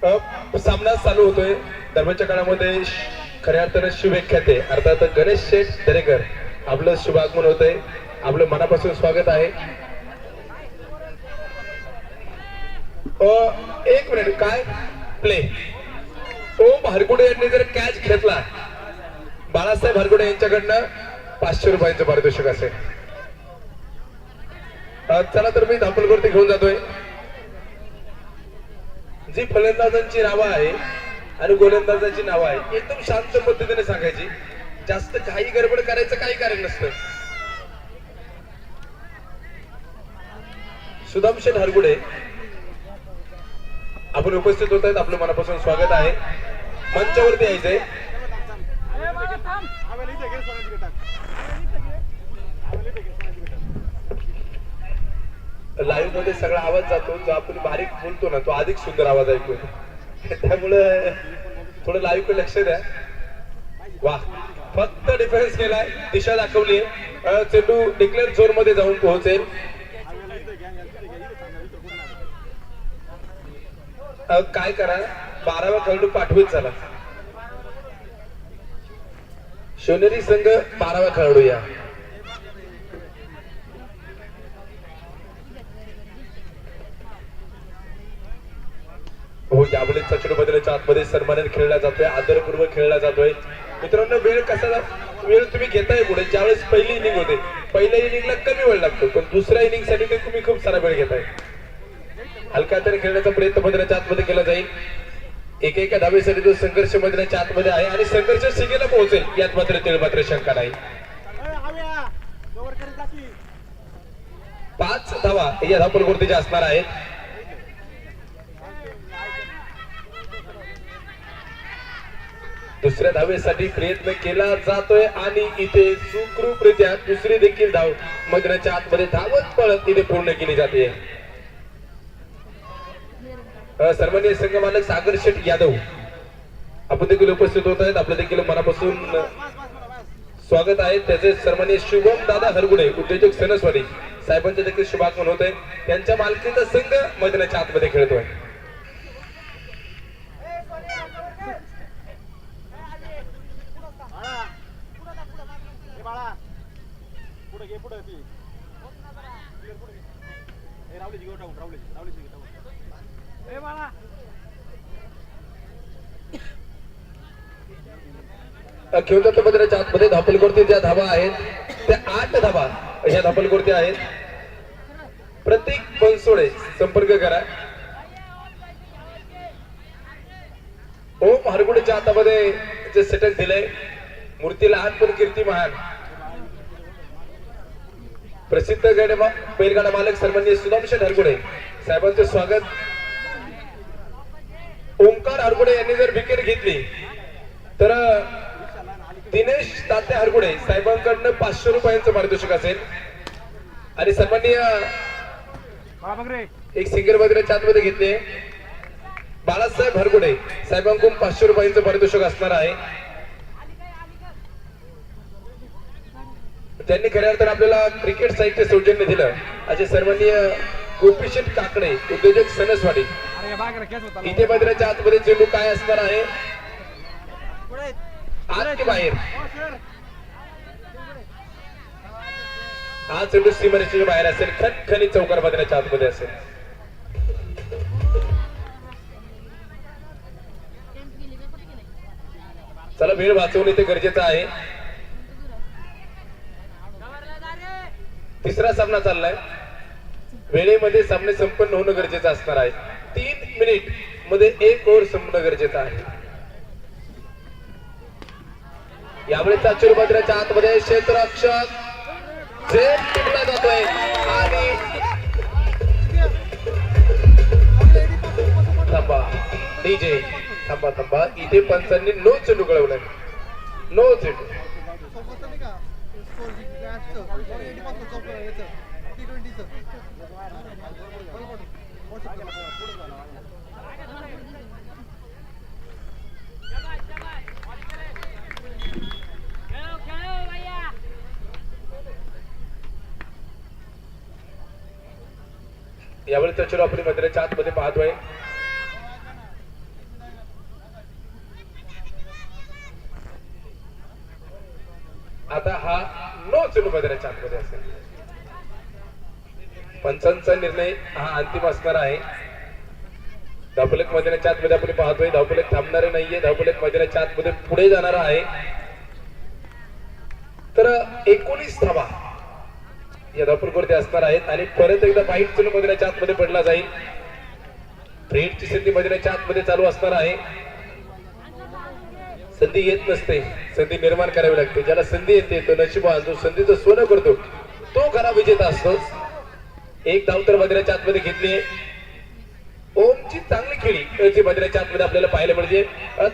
सामना चालू होतोय. दरम्यानच्या काळामध्ये खऱ्या अर्थानं शुभेच्छा अर्थात गणेश शेठ दरेकर आपलं शुभ आगमन होतंय. आपलं मनापासून स्वागत आहे. एक मिनिट काय प्ले. ओम हरकुडे यांनी जर कॅच घेतला बाळासाहेब हरकुडे यांच्याकडनं 500 रुपयांचं पारितोषिक असेल. चला तर मी धापलवरती घेऊन जातोय. जी फलंदाजांची नावं आहे आणि गोलंदाजांची नावं आहे एकदम शांत पद्धतीने सांगायची. जास्त काही गडबड करायचं काही कारण नसतं. सुदाम शेठ हरगुडे आपण उपस्थित होत आहेत. आपलं मनापासून स्वागत आहे. मंचावरती यायचंय. लाईव्ह मध्ये सगळा आवाज जातो जो आपण बारीक बोलतो ना तो अधिक सुंदर आवाज ऐकू. त्यामुळे थोडं लाईव्ह कडे लक्ष द्या. वा फक्त डिफेन्स केलाय. दिशा दाखवली. चेंडू डिक्लेअर झोन मध्ये जाऊन पोहोचेल. काय करा 12वा खेळाडू पाठवीत झाला. शिवनेरी संघ 12वा खेळाडू या. हो यावेळेस चेंडू बदलाच्या आतमध्ये सन्मानित खेळला जातोय. आदरपूर्वक खेळला जातोय. मित्रांनो वेळ कसा वेळ तुम्ही घेताय पुढे. ज्यावेळेस पहिली इनिंग होते पहिल्या इनिंगला कमी वेळ लागतो पण दुसऱ्या इनिंग साठी तुम्ही खूप सारा वेळ घेताय. हलक्या हाताने खेळण्याचा प्रयत्न मैदानाच्या आतमध्ये केला जाईल. एकेका धावेसाठी तो संघर्ष मैदानाच्या आतमध्ये आहे आणि संघर्ष शिगेला पोहोचेल यात मात्र शंका नाही. 5 धावा या धावपलवरतीच्या असणार आहेत. दुसऱ्या धावेसाठी प्रयत्न केला जातोय आणि इथे सुखरूपरित्या दुसरी देखील धाव मैदानाच्या आतमध्ये धावत पळत इथे पूर्ण केली जाते. सन्माननीय संघ मालक सागर शेठ यादव आपण देखील उपस्थित होत आहेत. आपलं देखील मनापासून स्वागत आहे. त्याचे सन्माननीय शुभम दादा हरगुडे उद्योजक सणसवाडी साहेबांचे देखील शुभागमन होत आहे. त्यांच्या मालकीचा संघ मैदानाच्या आतमध्ये खेळतोय. घेऊन जातो मैदानाच्या आतमध्ये धापलकोरती ज्या धावा आहेत त्या 8 धावा ह्या धापलकोरती आहेत. प्रतीक बनसोडे संपर्क करा. ओम हरगुडेच्या हातामध्ये जे सेटल दिलंय मूर्ती लहान पण कीर्ती महान. प्रसिद्ध बैलगाडा मालक सन्माननीय सुदाम शेठ हरगुडे साहेबांचे स्वागत. ओंकार हरगुडे यांनी जर विकेट घेतली तर दिनेश तात्या हरगुडे साहेबांकडनं 500 रुपयांचं पारितोषिक असेल. आणि सन्माननीय एक सिंगल मैदानाच्या आतमध्ये घेतले बाळासाहेब हरगुडे साहेबांकडून 500 रुपयांचं पारितोषिक असणार आहे. त्यांनी खऱ्या अर्थानं आपल्याला क्रिकेट साहित्य सौजन्य दिलं असे सन्माननीय गोपीशेठ काकडे उद्योजक सणसवाडी. इथे मैदानाच्या आतमध्ये चेंडू काय असणार आहे आत की बाहेर. हा चेंडू सीमारेषेच्या बाहेर असेल. खणखणीत चौकार मैदानाच्या आतमध्ये असेल. चला वेळ वाचवणे ते गरजेचं आहे. तिसरा सामना चाललाय. वेळेमध्ये सामने संपन्न होणं गरजेचं असणार आहे. 3 मिनिट मध्ये 1 ओव्हर संपणं गरजेचं आहे. यावेळेस मैदानाच्या आतमध्ये क्षेत्ररक्षक झेल टिकला जातोय आणि थांबा डीजे थांबा इथे पंचांनी नो चेंडू कळवलाय. नो चेंडू. यावेळी चेंडू आपण मैदानाच्या आतमध्ये पाहतोय. आता हा नो चेंडू मैदानाच्या आतमध्ये असेल. पंचांचा निर्णय हा अंतिम असणार आहे. धावफलक मैदानाच्या आतमध्ये आपण पाहतोय धावफलक थांबणारे नाहीये. धावफलक मैदानाच्या आतमध्ये पुढे जाणार आहे. तर 19 धावा या धावफलकावरती असणार आहेत आणि परत एकदा वाईट चेंडू मैदानाच्या आतमध्ये पडला जाईल. थ्रेडची संधी मैदानाच्या आतमध्ये चालू असणार आहे. संधी येत नसते, संधी निर्माण करावी लागते. ज्याला संधी येते तो नशिबान जो संधीचं सोनं करतो तो खरा विजेता असतो. एक धाव तर मैदानाच्या आतमध्ये घेतली. ओमची चांगली खेळी जी मैदानाच्या आतमध्ये आपल्याला पाहायला मिळते.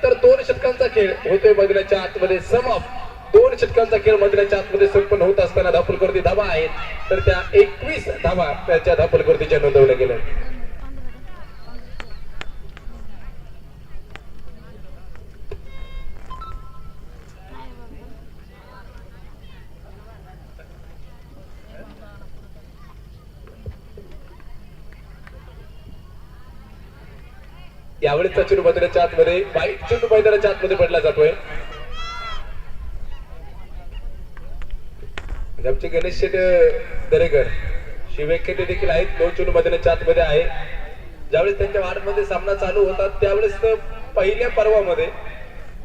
तर 2 षटकांचा खेळ होतोय मैदानाच्या आतमध्ये. समाप्त 2 षटकांचा खेळ मैदानाच्या आतमध्ये संपन्न होत असताना धावफलकावरती धावा आहेत. तर त्या 21 धावा त्याच्या धावफलकावरती नोंदवल्या गेल्या. यावेळेचा चेंडू मैदानाच्या आतमध्ये वाईट चेंडू मैदानाच्या आतमध्ये पडला जातोय. आमचे गणेश शेट दरेकर शिवेखेटे देखील आहेत. 2 चेंडू मैदानाच्या आतमध्ये आहे. ज्यावेळेस त्यांच्या वार्डमध्ये सामना चालू होता त्यावेळेस पहिल्या पर्वामध्ये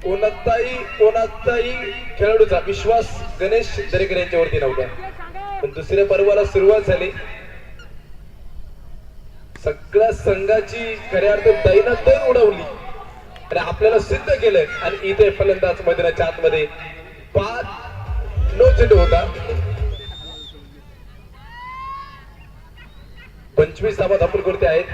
कोणाचाही खेळाडूचा विश्वास गणेश दरेकर यांच्यावरती नव्हता. पण दुसऱ्या पर्वाला सुरुवात झाली. सगळ्या संघाची खऱ्या अर्थ दैनंदिन उडवली आणि आपल्याला सिद्ध केलं. आणि इथे फलंदाज मैदानाच्या आतमध्ये 5 नो चेंडू होता. 25 धावा धावफलकावरती आहेत.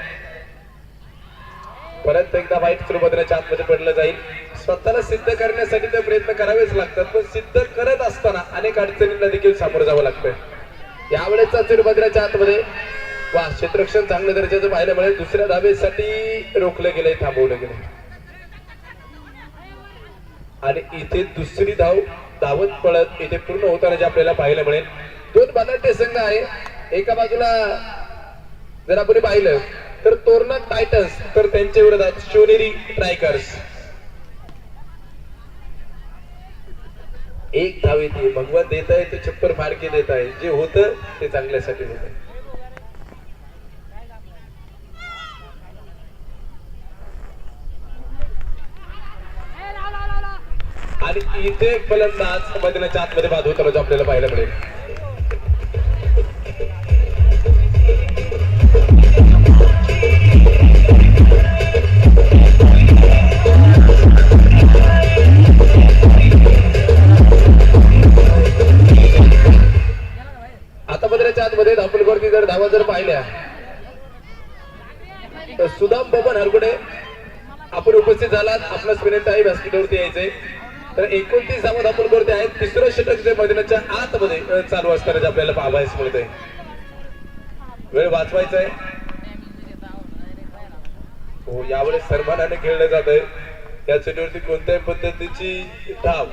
परत एकदा वाईट चेंडू मैदानाच्या आतमध्ये पडलं जाईल. स्वतःला सिद्ध करण्यासाठी ते प्रयत्न करावेच लागतात. पण सिद्ध करत असताना अनेक अडचणींना देखील सामोरं जावं लागतं. यावेळेचा चेंडू मैदानाच्या आतमध्ये वा क्षेत्ररक्षण चांगल्या दर्जाचं पाहायला मिळेल. दुसऱ्या धावेसाठी रोखलं गेलंय, थांबवलं गेलंय आणि इथे दुसरी धाव धावत पळत इथे पूर्ण होताना जे आपल्याला पाहायला मिळेल. 2 बालाटे संघ आहे. एका बाजूला जर आपण पाहिलं तर तोरणा टायटन्स तर त्यांच्या विरोधात शिवनेरी ट्रायकर्स. एक धाव येते. भगवान देत आहे तो छप्पर फारके देत आहे. जे होतं ते चांगल्यासाठी होतं. आणि इथे फलंदाज मैदानाच्या आतमध्ये बाद होताना आपल्याला पाहायला मिळेल. आता मैदानाच्या आतमध्ये धावफलकावरती जर धावा जर पाहिल्या तर सुदाम बबन हरगुडे आपण उपस्थित झालात. आपणास विनंती आहे व्यासपीठावरती यायचंय. तर 29 धावा धावफलकावरती आहेत. तिसरं षटक जे मैदानाच्या आतमध्ये चालू असताना आपल्याला पाहायला मिळतंय. वेळ वाचवायचा आहे. हो, यावेळेस सन्मानाने खेळलं जात आहे. या चेंडूवरती कोणत्याही पद्धतीची धाव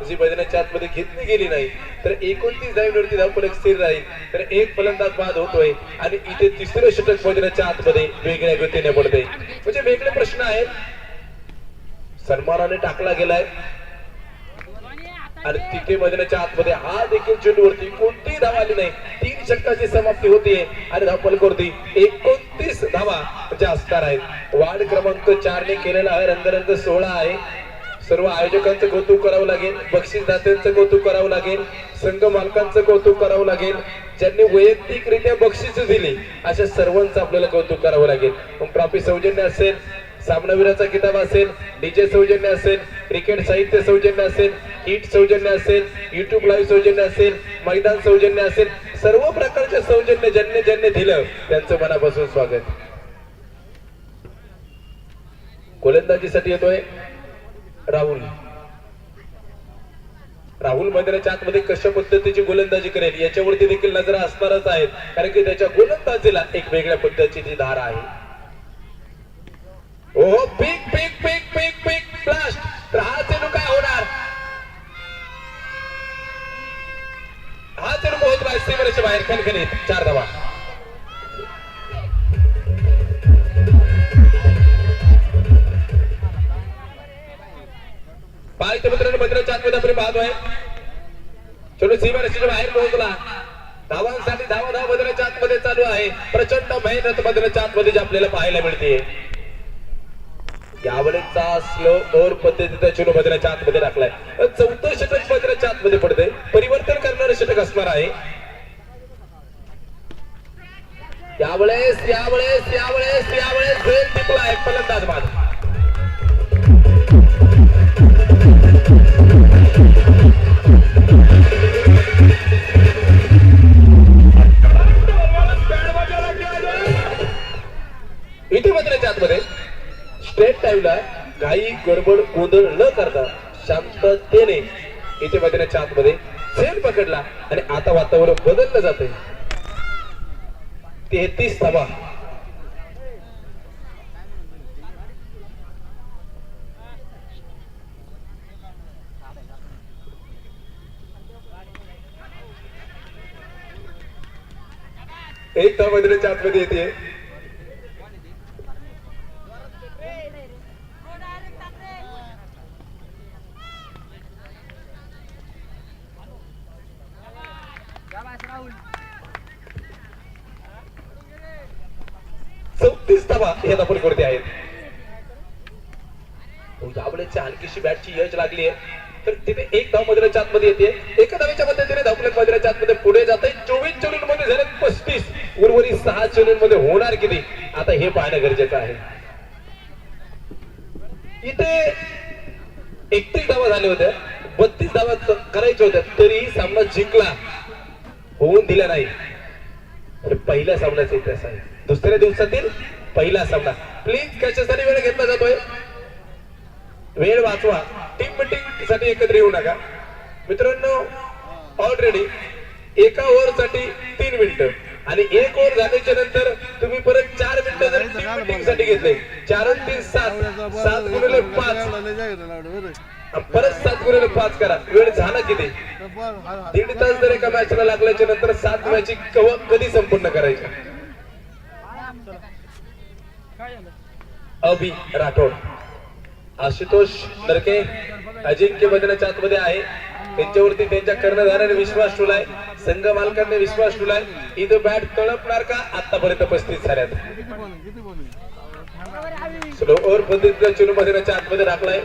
जी मैदानाच्या आतमध्ये घेतली गेली नाही. तर 29 धावांवरती धावफलक स्थिर राहील. तर एक फलंदाज बाद होतोय आणि इथे तिसरं षटक मैदानाच्या आतमध्ये वेगळ्या गतीने पडते. म्हणजे वेगळे प्रश्न आहेत. सन्मानाने टाकला गेलाय आणि तिथे मैदानाच्या आतमध्ये हा देखील चेंडूवरती कोणतीही धाव आली नाही. 3 षटकाची समाप्ती होतीये आणि धावफलकावरती 29 धावा म्हणजे असणार आहेत. वार्ड क्रमांक 4 ने केलेला आहे रंगरंग 16 आहे. सर्व आयोजकांचं कौतुक करावं लागेल. बक्षीसदात्यांचं कौतुक करावं लागेल. संघ मालकांचं कौतुक करावं लागेल. ज्यांनी वैयक्तिकरित्या बक्षीस दिली अशा सर्वांचं आपल्याला कौतुक करावं लागेल. मग ट्रॉफी सौजन्य असेल, सामनावीराचा किताब असेल, डीजे सौजन्य असेल, क्रिकेट साहित्य सौजन्य असेल, हिट सौजन्य असेल, युट्यूब लाईव्ह सौजन्य असेल, मैदान सौजन्य असेल, सर्व प्रकारचे सौजन्य ज्यांनी ज्यांनी दिलं त्यांचं मनापासून स्वागत. गोलंदाजीसाठी येतोय राहुल. राहुल मैदानाच्या आतमध्ये कशा पद्धतीची गोलंदाजी करेल याच्यावरती देखील नजर असणारच आहेत. कारण की त्याच्या गोलंदाजीला एक वेगळ्या पद्धतीची धार आहे. ओ पिक पिक पिक पिक पिक ब्लास्ट. तर हा चेंडू काय होणार? हा चेंडू पोहोचला सीमेच्या बाहेर खणखणीत 4 धावा. पाहिजे मित्रांनो मैदानाच्या आतमध्ये आपण पाहतोय सीमारेषेच्या बाहेर पोहोचला. धावांसाठी धावा मैदानाच्या आतमध्ये चालू आहे. प्रचंड मेहनत मैदानाच्या आतमध्ये जी आपल्याला पाहायला मिळते. यावेळेचा स्लो ओव्हर पद्धतीचा चेंडू मैदानाच्या आतमध्ये टाकलाय. चौथं षटक मैदानाच्या आतमध्ये पडते. परिवर्तन करणारं षटक असणार आहे. यावेळेस झेल टिपलाय फलंदाज बाद. इथे मैदानाच्या आतमध्ये स्ट्रेट टाईमला घाई गडबड गोंधळ न करता शांततेने इथे मैदानाच्या आतमध्ये झेल पकडला आणि आता वातावरण बदललं जात आहे. 33 धावा. एक धाव मैदानाच्या आतमध्ये येते. धावा हे धावपलवरती आहेत. यावेळेची हलकीशी बॅटची यश लागली आहे तर तिथे एक धाव मैदानाच्या आतमध्ये येते. एका धावेच्या मध्येने धावपलक मैदानाच्या आतमध्ये पुढे जात आहे. 24 चेंडूंमध्ये झाले 35. उर्वरित 6 चेंडूंमध्ये होणार किती आता हे पाहणं गरजेचं आहे. इथे 31 धावा झाल्या होत्या. 32 धावा करायच्या होत्या तरीही सामना जिंकला होऊन दिला नाही. पहिल्या सामन्याचा इतिहास आहे. दुसऱ्या दिवसातील पहिला सामना. प्लीज कशासाठी वेळ घेतला जातोय. वेळ वाचवा. टीम मीटिंग साठी एकत्र येऊ नका मित्रांनो. ऑलरेडी एका ओव्हर साठी 3 मिनिटं आणि एक ओव्हर झाल्याच्या नंतर तुम्ही परत 4 मिनिटं जर टीम मीटिंग साठी घेतले 4 आणि 3 7 7 गुणिले 5 परत 7 गुणिले 5 करा. वेळ झाला किती. 1.5 तास जर एका मॅचला लागल्याच्या नंतर 7 मॅची कधी संपूर्ण करायची. अभि राठोड, आशुतोष नरके अजिंक्य मैदानाच्या आतमध्ये आहे. त्यांच्यावरती त्यांच्या कर्णधाराने विश्वास ठेवलाय. संघ मालकांनी विश्वास ठेवलाय. इथं बॅट तळपणार का. आतापर्यंत 35 झाल्यात. स्लो ओव्हर पद्धतीचा चेंडू मैदानाच्या आतमध्ये राखलाय.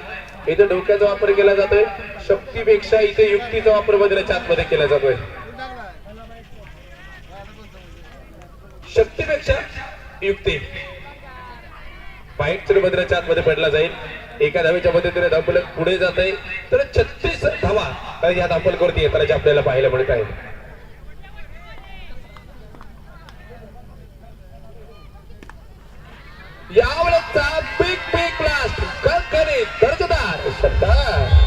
इथे डोक्याचा वापर केला जातोय. शक्तीपेक्षा इथे युक्तीचा वापर मैदानाच्या आतमध्ये केला जातोय. शक्तीपेक्षा युक्ती. पॉइंट चेंडू मैदानाच्या आतमध्ये पडला जाईल. एका धावेच्या मदतीने धावफलक पुढे जात आहे तर 36 धावा या धावफलकावरती येताना आपल्याला पाहायला मिळत आहे. यावेळेचा बिग ब्लास्ट खणखणीत दर्जेदार षटकार.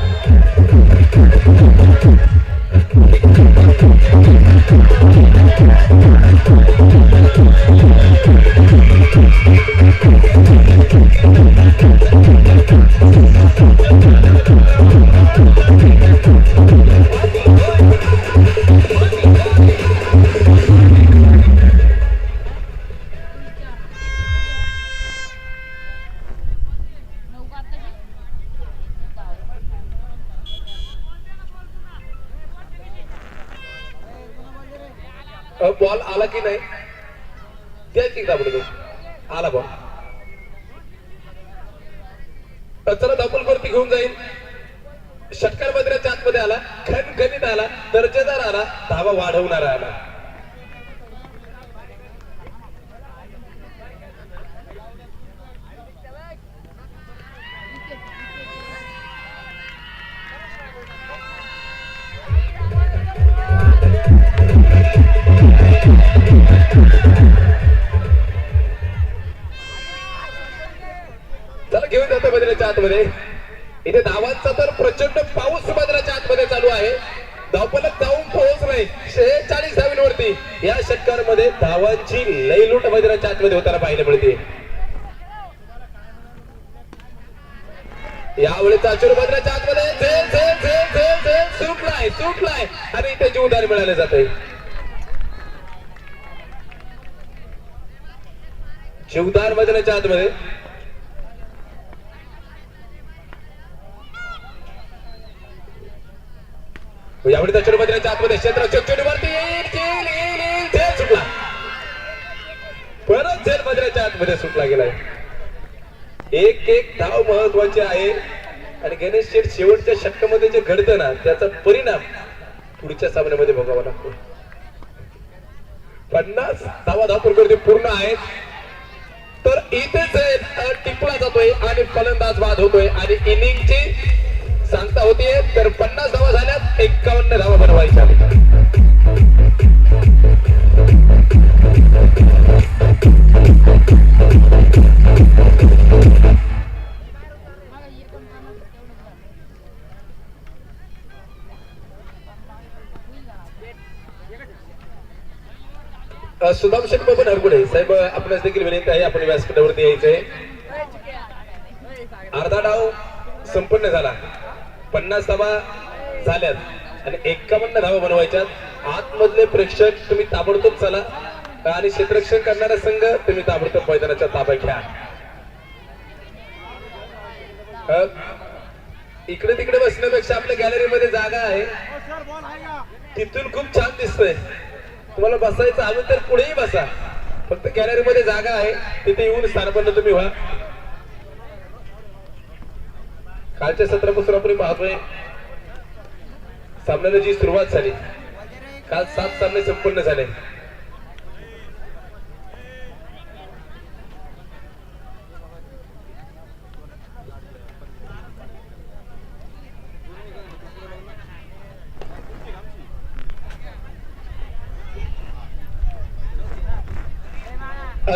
बॉल आला की नाही आला बॉल. चला धावफलकावरती घेऊन जाईल. षटकार मैदानाच्या आतमध्ये आला. खणखणीत आला. दर्जेदार आला. धावा वाढवणारा आला. चला घेऊन जातो मैदानाच्या आतमध्ये. इथे धावांचा तर प्रचंड पाऊस मैदानाच्या आतमध्ये चालू आहे. धावफलक जाऊन पोहोचलाय 46 धावांवरती. या षटकारामध्ये धावांची लयलूट मैदानाच्या आतमध्ये होताना पाहायला मिळते. यावेळेचा चेंडू मैदानाच्या आतमध्ये झेल झेल झेल झेल झेल सुटलाय आणि इथे जीवदान मिळाले जाते. जीवदान मैदानाच्या आतमध्ये यावेळी चेंडू बदलायच्या आतमध्ये क्षेत्ररक्षक चेंडूवरती झेल सुटला. परत झेल बदलायच्या आतमध्ये सुटला गेलाय. एक एक धाव महत्वाची आहे आणि गणेश शेठ शेवटच्या षटकामध्ये जे घडतं ना त्याचा परिणाम पुढच्या सामन्यामध्ये भोगावा लागतो. 50 धावप्रकृती पूर्ण आहेत तर इथेच टिपला जातोय आणि फलंदाज बाद होतोय आणि इनिंगची सांगता होतीये तर 50 धावा झाल्यात 51 धावा बनवायच्या. सुदाम शेठ बबन हरगुडे साहेब आपल्यास देखील विनंती आहे आपण व्यासपीठावरती यायचंय. अर्धा डाव संपन्न झाला. 50 धावा झाल्यात आणि 51 धावा बनवायच्यात. आतमधले प्रेक्षक तुम्ही ताबडतोब चला आणि क्षेत्ररक्षण करणारा संघ तुम्ही ताबडतोब मैदानाच्या ताब्यात घ्या. इकडे तिकडे बसण्यापेक्षा आपल्या गॅलरीमध्ये जागा आहे तिथून खूप छान दिसतंय. तुम्हाला बसायचं हवं तर पुढेही बसा. फक्त गॅलरीमध्ये जागा आहे तिथे येऊन स्थानपन्न तुम्ही व्हा. कालच्या सत्रापासून आपण पाहतोय सामन्याला जी सुरुवात झाली काल 7 सामने संपन्न झाले.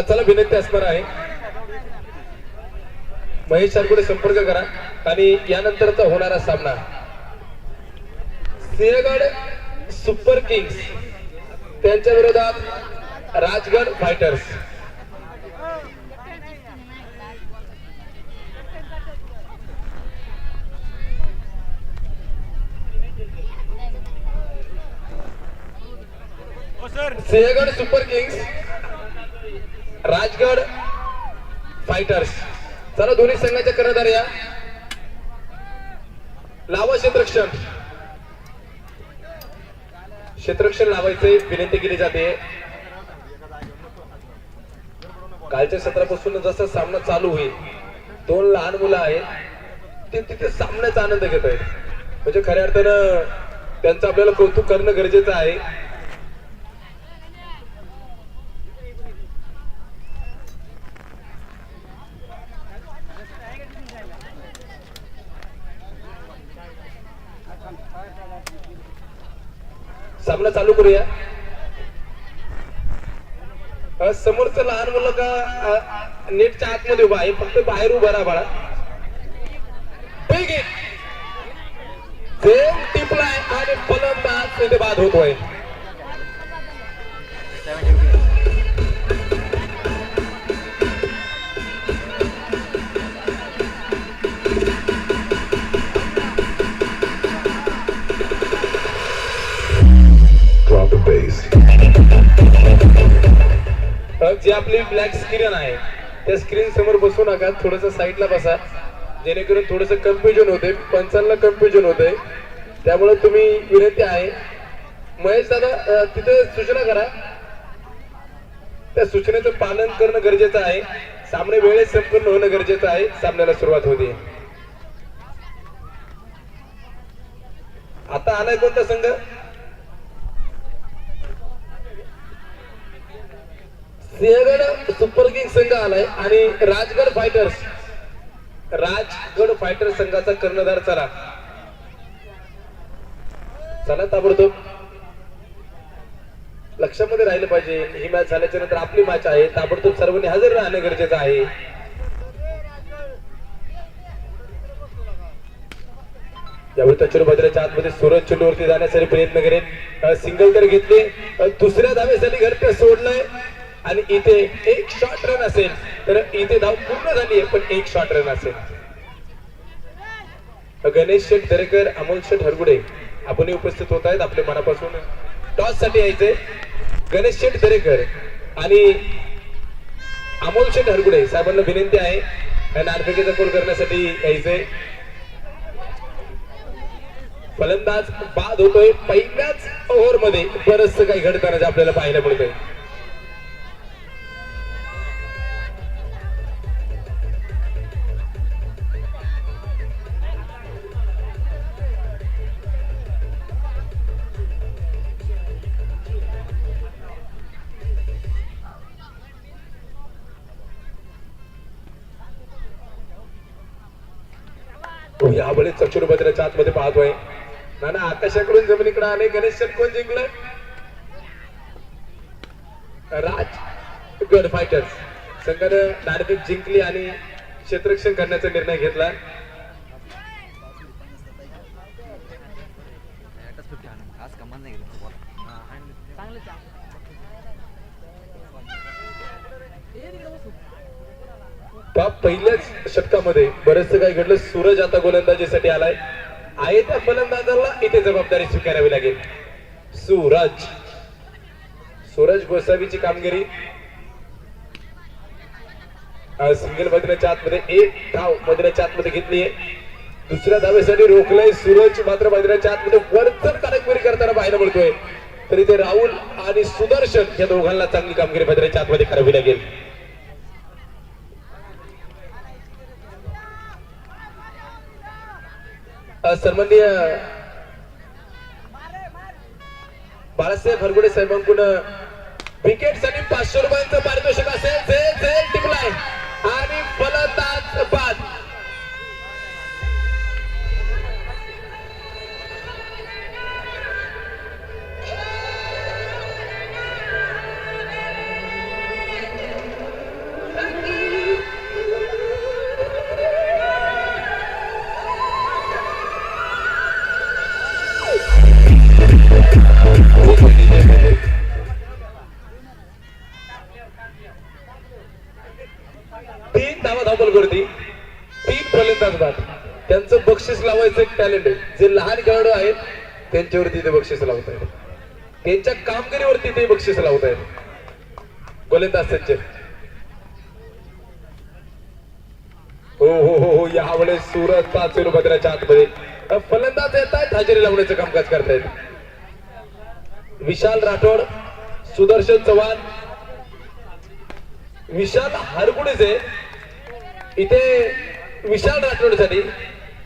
चला विनंती असणार आहे महेश सरकडे संपर्क करा आणि यानंतरचा होणारा सामना सिंहगड सुपर किंग्स त्यांच्या विरोधात Rajgad fighters. Sinhagad super Kings Rajgad fighters. चला दोन्ही संघाच्या कर्णधार या लावा. क्षेत्ररक्षण लावायचे विनंती केली जाते. कालच्या सत्रापासून जसा सामना चालू होईल 2 लहान मुलं आहेत ते तिथे सामन्याचा आनंद घेत आहेत. म्हणजे खऱ्या अर्थानं त्यांचं आपल्याला कौतुक करणं गरजेचं आहे. सामना चालू करूया. समोरचं लहान मुलगा नेटच्या आतमध्ये उभा आहे फक्त बाहेर उभा राहा बाळा. टिपलाय आणि फलंदाज तिथे बाद होतोय. जी आपली ब्लॅक स्क्रीन आहे त्या स्क्रीन समोर बसू नका. थोडस साईडला बसा जेणेकरून थोडस कन्फ्युजन होते. पंचांना कन्फ्युजन होते त्यामुळे तुम्ही विनंती आहे महेश दादा तिथे सूचना करा. त्या सूचनेचं पालन करणं गरजेचं आहे. सामने वेळेत संपन्न होणं गरजेचं आहे. सामन्याला सुरुवात होते. आता आलाय कोणता संघ? सिंहगड सुपर किंग संघ आलाय आणि राजगड फायटर्स संघाचा कर्णधार. चला चला ताबडतोब लक्षामध्ये राहिलं पाहिजे. ही मॅच झाल्याच्या नंतर आपली मॅच आहे. ताबडतोब सर्वांनी हजर राहणं गरजेचं आहे. यावेळी चेंडूच्या आतमध्ये सूरज चेंडूवरती जाण्यासाठी प्रयत्न करेल. सिंगल तर घेतले. दुसऱ्या धावेसाठी घरटे सोडलंय आणि इथे एक शॉर्ट रन असेल तर इथे धाव पूर्ण झाली आहे पण एक शॉर्ट रन असेल. गणेश शेठ दरेकर अमोल शेठ हरगुडे आपणही उपस्थित होत आहेत. आपल्या मनापासून टॉस साठी यायचे. गणेश शेठ दरेकर आणि अमोल शेठ हरगुडे साहेबांना विनंती आहे नाणफेकीचा कोल करण्यासाठी यायचे. फलंदाज बाद होतोय पहिल्याच ओव्हर मध्ये बरंच काही घडताना आपल्याला पाहायला मिळतंय. यावेळी चक्षुर भद्राच्या आतमध्ये पाहतोय नाना आकाशाकडून जमिनीकडे आले. गणेश षट कोण जिंकलं? राज गड फायटर्स संघानं नाणेफेक जिंकली आणि क्षेत्ररक्षण करण्याचा निर्णय घेतला. पहिल्याच षटकामध्ये बरेचसे काही घडलं. सूरज आता गोलंदाजीसाठी आलाय. आहे त्या फलंदाजाला इथे जबाबदारी स्वीकारावी लागेल. सूरज गोसावीची कामगिरी सिंगल मधल्याच्या आतमध्ये एक धाव मधल्याच्या आतमध्ये घेतली आहे. दुसऱ्या धावेसाठी रोखलंय. सूरज मात्र मधल्याच्या आतमध्ये वरचढ कामगिरी करताना पाहायला मिळतोय. तरी ते राहुल आणि सुदर्शन या दोघांना चांगली कामगिरी मधल्याच्या आतमध्ये करावी लागेल. सन्माननीय बाळासाहेब हरगुडे साहेबांकडून विकेटसाठी 500 रुपयांचं पारितोषिक असेल. टिपलाय आणि फलंदाज बाद. तीन फलंदाज बाद. त्यांचं बक्षीस लावायचं एक टॅलेंट आहे. जे लहान खेळाडू आहेत त्यांच्यावरती ते बक्षीस लावत आहेत. त्यांच्या कामगिरीवरती ते बक्षीस लावत आहेत. गोलंदाज सज्ज हो यावेळेस सूरज पाचूर भद्राच्या आतमध्ये फलंदाज येत आहेत. हजेरी लावण्याचं कामकाज करतायत. विशाल राठोड, सुदर्शन चव्हाण, विशाल हरगुडेचे इथे विशाल राठोडसाठी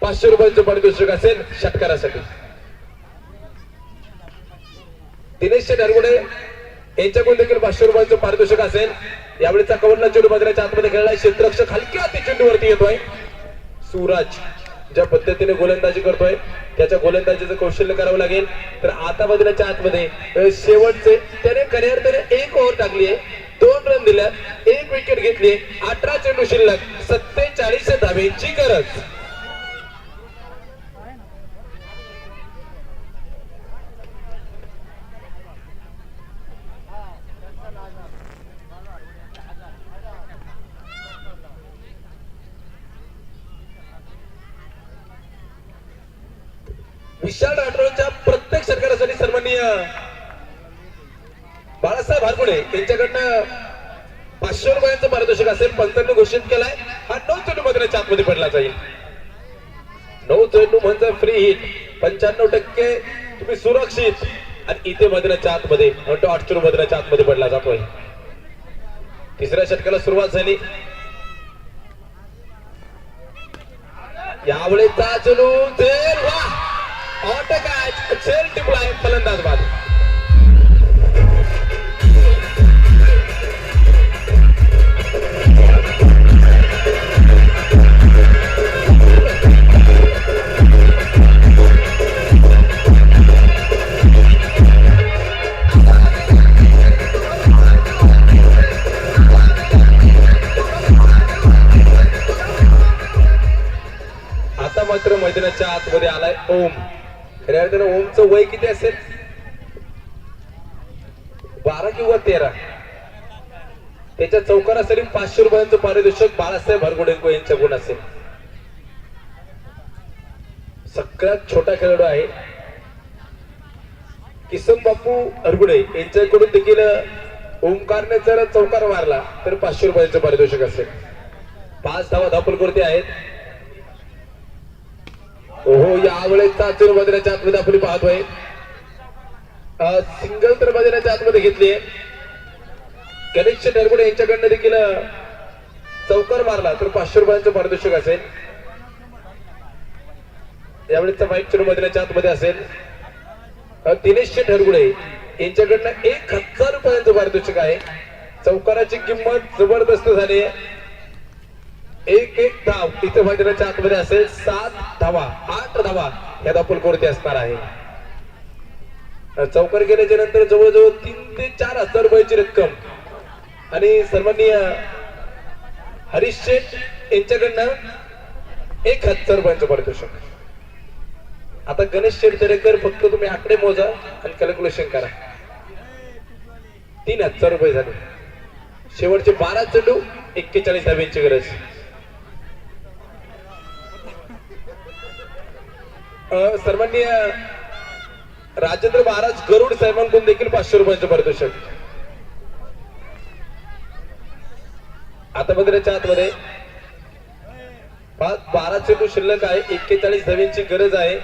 500 रुपयांचं पारितोषिक असेल षटकारासाठी. दिनेश हरगुडे यांच्याकडून देखील 500 रुपयांचं पारितोषिक असेल. यावेळेचा कवरला चेंडू बाजाराच्या आतमध्ये खेळलाय. क्षेत्ररक्षक हलक्या ते चेंडूवरती येतोय. सूरज ज्या पद्धतीने गोलंदाजी करतोय त्याच्या गोलंदाजीचं कौशल्य करावं लागेल. तर आता बाजाराच्या आतमध्ये शेवटचे त्याने खऱ्या अर्थाने एक ओव्हर टाकली आहे. 2 रन दिल्यात, 1 विकेट घेतली. 18 चेंडू शिल्लक, 47 धावेची गरज. विशाल राठोडच्या प्रत्येक षटकारासाठी सन्माननीय बाळासाहेब हरगुडे यांच्याकडनं 500 रुपयांचं पारितोषिक असेल. पंचांनी घोषित केलाय. हा 9 चेंडू मधल्या आतमध्ये पडला जाईल. 9 चेंडू म्हणजे फ्री हिट. 95% तुम्ही सुरक्षित. आणि इथे मधल्याच्या आतमध्ये 8 चेंडू मधल्याच्या आतमध्ये पडला जातोय. तिसऱ्या षटकाला सुरुवात झाली. यावेळेचा चेंडू झेल. ऑट कॅच. झेल टिपलाय. फलंदाज बाद. मात्र मैदानाच्या आतमध्ये आलाय ओम. खऱ्या अर्थानं ओमचं वय किती असेल? 12 किंवा 13. त्याच्या चौकारासाठी 500 रुपयांचं पारितोषिक बाळासाहेब हरगुडे यांच्याकडून असेल. सगळ्यात छोटा खेळाडू आहे. किसन बापू हरगुडे यांच्याकडून देखील ओमकारने जर चौकार मारला तर 500 रुपयांचं पारितोषिक असेल. 5 धावा धावफलकावरती आहेत. हो यावेळेस चाचूर मैदानाच्या आतमध्ये आपण पाहतोय सिंगल तर मैदानाच्या आतमध्ये घेतली गणेश नरगुडे यांच्याकडनं देखील चौकार मारला तर 500 रुपयांचं पारितोषिक असेल. यावेळेसचा फाईट सुरू मैदानाच्या आतमध्ये असेल. दिनेश नरगुडे यांच्याकडनं 1000 रुपयांचं पारितोषिक आहे. चौकाराची किंमत जबरदस्त झाली आहे. एक धाव इथे मैदानाच्या आतमध्ये असेल. 7 धावा 8 धावा या धावफलकावरती असणार आहे. चौकार गेल्याच्या नंतर जवळजवळ 3 ते 4 हजार रुपयाची रक्कम आणि सन्माननीय हरीश शेठ यांच्याकडनं 1000 रुपयांचं पारितोषिक. आता गणेश शेठ दरेकर फक्त तुम्ही आकडे मोजा आणि कॅल्क्युलेशन करा. 3000 रुपये झाले. शेवटचे 12 चेंडू 41 धाब्यांची गरज. सन्माननीय राजेंद्र महाराज गरुड साहेबांकडून देखील 500 रुपयांचं पारितोषिक. आता मैदानाच्या आतमध्ये 12 चेंडू शिल्लक आहे. 41 धाब्यांची गरज आहे.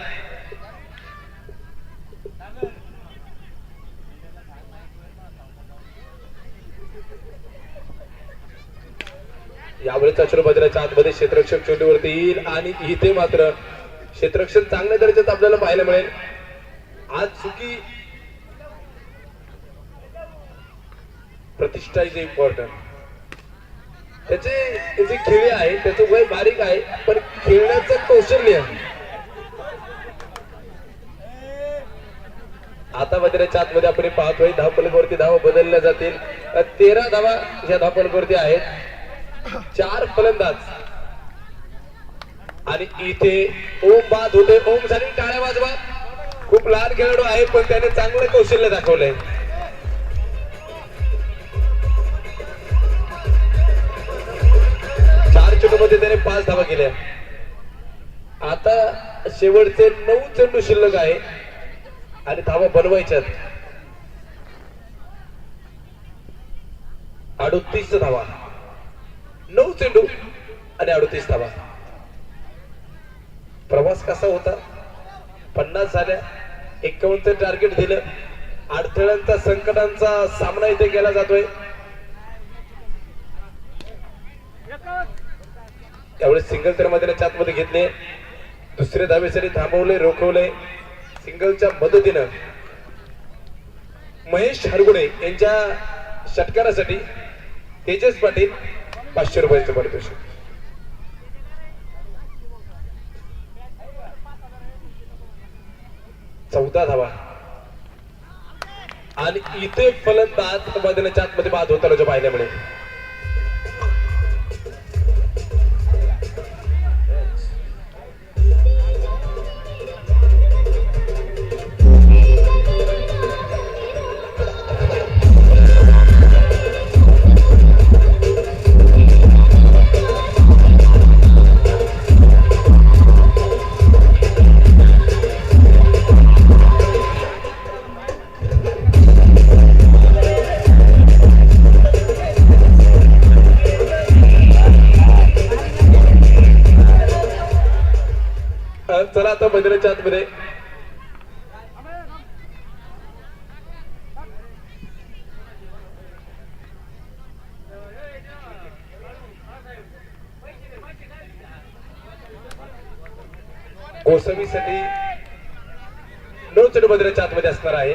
यावेळेस अश्रू मैदानाच्या आतमध्ये क्षेत्ररक्षक चेंडूवरती येईल आणि इथे मात्र क्षेत्ररक्षण चांगल्या दर्जाचं आपल्याला पाहायला मिळेल. आज चुकी प्रतिष्ठा इज इम्पॉर्टंट. त्याचे जे खेळ आहे त्याचं वय बारीक आहे पण खेळण्याचं कौशल्य. आता मैदानाच्या आतमध्ये आपण पाहतोय धावफलकावरती धावा बदलल्या जातील. 13 धावा या धावफलकावरती आहेत. 4 फलंदाज आणि इथे ओम बाद होते. ओम साठी टाळ्या वाजवा. खूप लहान खेळाडू आहे पण त्याने चांगलं कौशल्य दाखवलंय. मध्ये त्याने 5 धावा केल्या. आता शेवटचे 9 चेंडू शिल्लक आहे आणि धावा बनवायच्यात. 38 धावा 9 चेंडू आणि 38 धावा. प्रवास कसा होता? 50 झाल्या. 51चं टार्गेट दिलं. अडथळ्यांचा संकटांचा सामना इथे केला जातोय. त्यावेळेस सिंगल तर मैदानाच्या आतमध्ये घेतले. दुसऱ्या धावेसाठी थांबवले रोखवले. सिंगलच्या मदतीनं महेश हरगुडे यांच्या षटकारासाठी तेजस पाटील 500 रुपयांचं पारितोषिक. चौदा धावा आणि इथे फलंदाज मैदानाच्या आतमध्ये बाद होताना पाहायला मिळेल. चला आता मैदानाच्या आतमध्ये गोसावीसाठी 9 चेंडू मैदानाच्या आतमध्ये असणार आहे.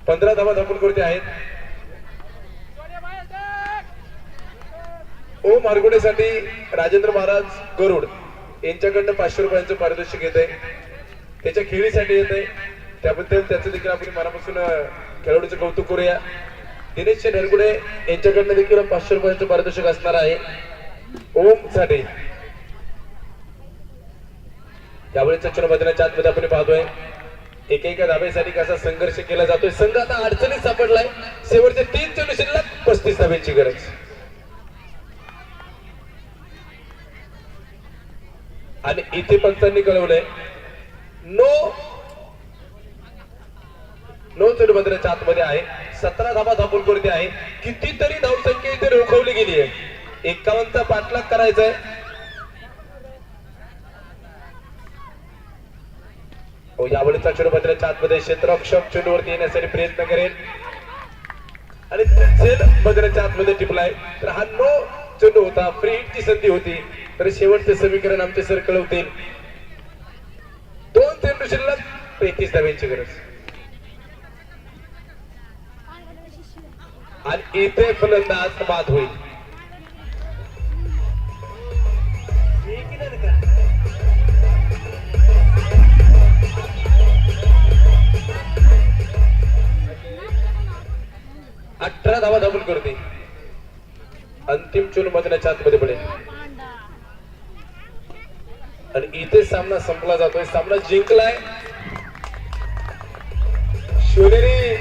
15 धावा धावफलकावरती आहेत. ओम हरगुडेसाठी राजेंद्र महाराज गरुड यांच्याकडनं 500 रुपयांचं पारितोषिक येत आहे. त्याच्या खेळीसाठी येत आहे. त्याबद्दल त्याचं देखील आपण मनापासून खेळाडूचं कौतुक करूया. दिनेश नरगुडे यांच्याकडनं देखील 500 रुपयांचं पारितोषिक असणार आहे ओम साठी. यावेळेस चक्र मैदानाच्या आतमध्ये आपण पाहतोय एकेका धाब्यासाठी कसा संघर्ष केला जातोय. संघ आता अडचणीत सापडलाय. शेवटचे 3 चेंडू शिल्लक 35 धाब्यांची गरज. आणि इथे पंचांनी कळवलंय नो चेंडू मैदानाच्या आतमध्ये आहे. 17 धावा धावफलकावरती आहे. कितीतरी धावसंख्या इथे रोखवली गेली आहे. 51चा पाठलाग करायचा आहे. हो यावेळेचा चेंडू मैदानाच्या आतमध्ये क्षेत्ररक्षक चेंडूवरती येण्यासाठी प्रयत्न करेल आणि चेंडू मैदानाच्या आतमध्ये टिपलाय तर हा नो चेंडू होता, फ्री हिटची संधी होती. तर शेवटचे समीकरण आमचे सर कळवतील. 2 चेंडू शिल्लक 33 धाव्यांची गरज आणि इथे फलंदाज बाद होईल. अठरा धावा धावून करते. अंतिम चेंडू मैदानाच्या आतमध्ये पडेल आणि इथे सामना संपला जातोय. सामना जिंकलाय शिवनेरी